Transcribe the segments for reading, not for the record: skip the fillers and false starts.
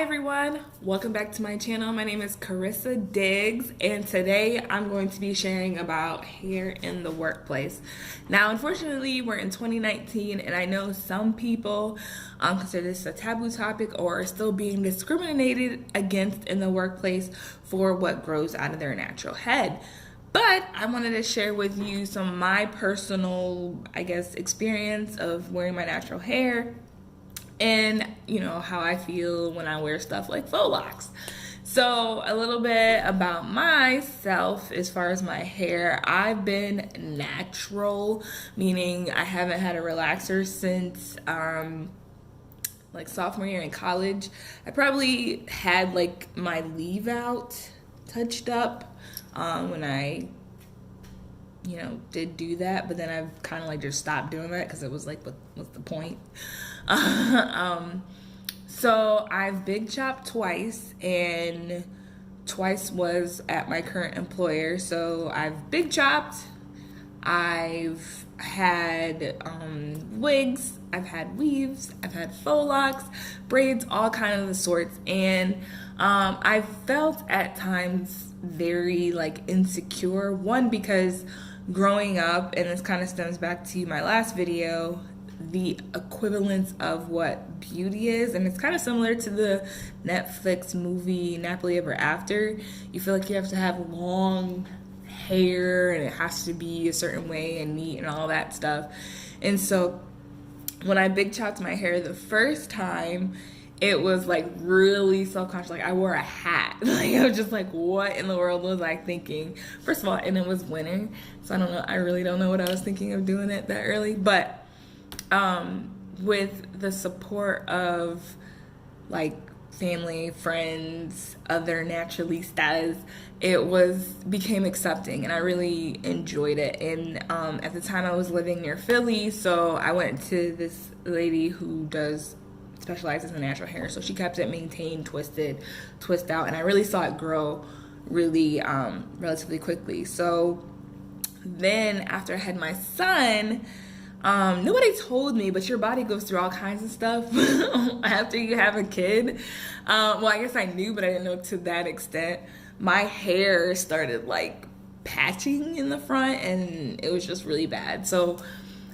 everyone, welcome back to my channel. My name is Carissa Diggs, and today I'm going to be sharing about hair in the workplace. Now, unfortunately, we're in 2019, and I know some people consider this a taboo topic or are still being discriminated against in the workplace for what grows out of their natural head. But I wanted to share with you some of my personal, experience of wearing my natural hair and how I feel when I wear stuff like faux locks. So a little bit about myself as far as my hair. I've been natural, meaning I haven't had a relaxer since sophomore year in college. I probably had my leave out touched up when I did do that, but then I've kind of just stopped doing that because it was what's the point? So I've big chopped twice, and twice was at my current employer. So I've big chopped, I've had wigs, I've had weaves, I've had faux locks, braids, all kind of the sorts, and I felt at times very insecure. One, because growing up, and this kind of stems back to my last video, the equivalence of what beauty is, and it's kind of similar to the Netflix movie Nappily Ever After. You feel like you have to have long hair and it has to be a certain way and neat and all that stuff. And so when I big chopped my hair the first time, it was really self-conscious. I wore a hat. I was just what in the world was I thinking? First of all, and it was winter, so I don't know. I really don't know what I was thinking of doing it that early. But with the support of family, friends, other naturalistas, it became accepting, and I really enjoyed it. And at the time, I was living near Philly, so I went to this lady who specializes in natural hair. So she kept it maintained, twist out, and I really saw it grow really relatively quickly. So then after I had my son, nobody told me, but your body goes through all kinds of stuff after you have a kid. Well, I guess I knew, but I didn't know to that extent. My hair started patching in the front, and it was just really bad. So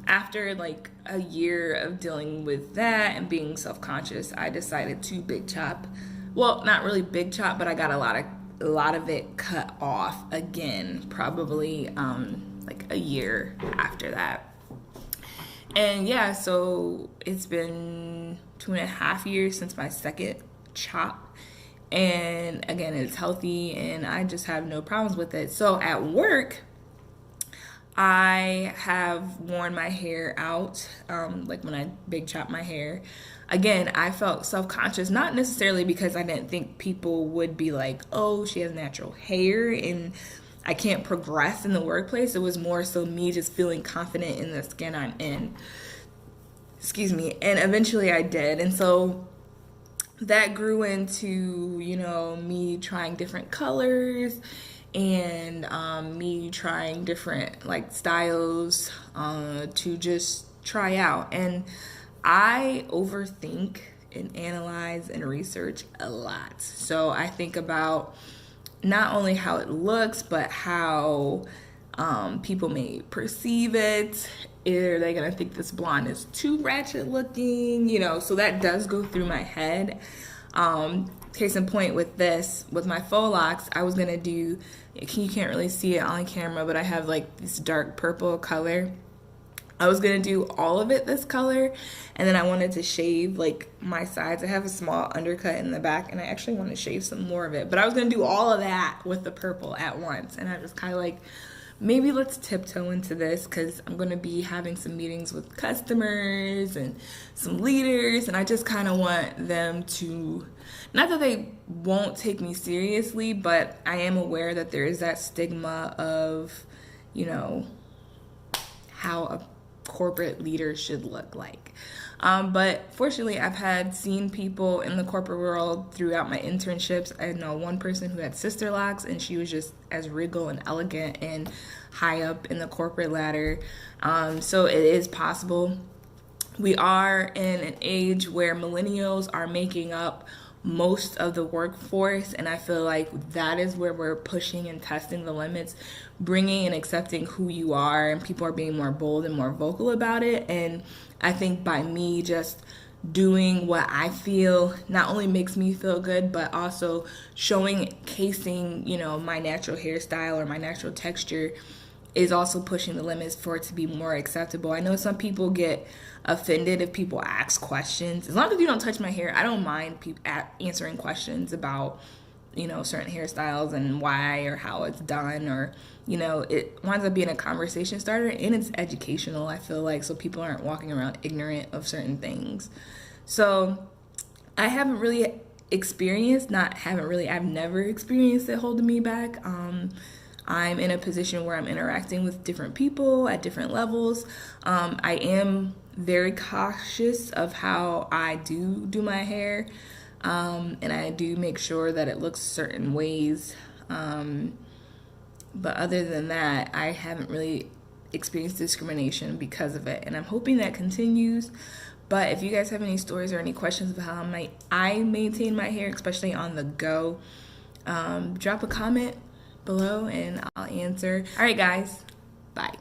after a year of dealing with that and being self-conscious, I decided to big chop. Well, not really big chop, but I got a lot of it cut off again, probably a year after that. And yeah, so it's been 2.5 years since my second chop. And again, it's healthy and I just have no problems with it. So at work, I have worn my hair out, when I big chop my hair. Again, I felt self-conscious, not necessarily because I didn't think people would be oh, she has natural hair and I can't progress in the workplace. It was more so me just feeling confident in the skin I'm in. Excuse me. And eventually I did. And so that grew into, me trying different colors and me trying different styles to just try out. And I overthink and analyze and research a lot. So I think about not only how it looks, but how people may perceive it. Are they gonna think this blonde is too ratchet looking? So that does go through my head. Case in point with my faux locks, I was gonna do, you can't really see it on camera, but I have this dark purple color. I was gonna do all of it this color, and then I wanted to shave my sides. I have a small undercut in the back, and I actually want to shave some more of it. But I was gonna do all of that with the purple at once, and I was kind of maybe let's tiptoe into this because I'm gonna be having some meetings with customers and some leaders, and I just kind of want them to, not that they won't take me seriously, but I am aware that there is that stigma of, how a corporate leader should look like. But fortunately, I've seen people in the corporate world throughout my internships. I know one person who had sister locks, and she was just as regal and elegant and high up in the corporate ladder. So it is possible. We are in an age where millennials are making up most of the workforce, and I feel like that is where we're pushing and testing the limits, bringing and accepting who you are, and people are being more bold and more vocal about it. And I think by me just doing what I feel not only makes me feel good, but also showing, casing, my natural hairstyle or my natural texture is also pushing the limits for it to be more acceptable. I know some people get offended if people ask questions. As long as you don't touch my hair, I don't mind answering questions about, certain hairstyles and why or how it's done, or, it winds up being a conversation starter, and it's educational, I feel like, so people aren't walking around ignorant of certain things. So I haven't really I've never experienced it holding me back. I'm in a position where I'm interacting with different people at different levels. I am very cautious of how I do my hair, and I do make sure that it looks certain ways. But other than that, I haven't really experienced discrimination because of it, and I'm hoping that continues. But if you guys have any stories or any questions about how I maintain my hair, especially on the go, drop a comment below and I'll answer. All right, guys. Bye.